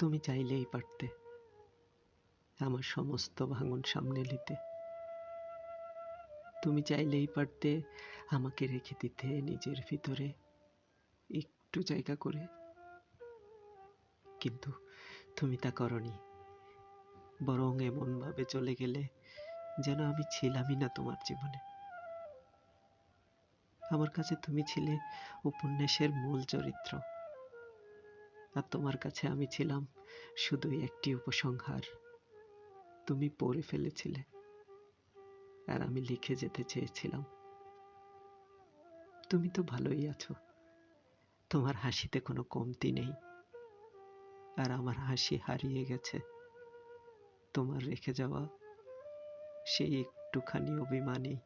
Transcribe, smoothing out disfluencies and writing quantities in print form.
তুমি চাইলেই পারতে আমার সমস্ত ভাঙন সামনে নিতে। তুমি চাইলেই পারতে আমাকে রেখে দিতে নিজের ভিতরে একটু জায়গা করে, কিন্তু তুমি তা করনি। বরং এমনভাবে চলে গেলে যেন আমি ছিলামই না তোমার জীবনে। আমার কাছে তুমি ছিলে উপন্যাসের মূল চরিত্র, আর তোমার কাছে আমি ছিলাম শুধুই একটি উপসংহার। তুমি পড়ে ফেলেছিলে আর আমি লিখে যেতে চেয়েছিলাম। তুমি তো ভালোই আছো, তোমার হাসিতে কোনো কমতি নেই, আর আমার হাসি হারিয়ে গেছে তোমার রেখে যাওয়া সেই একটুখানি অভিমানেই।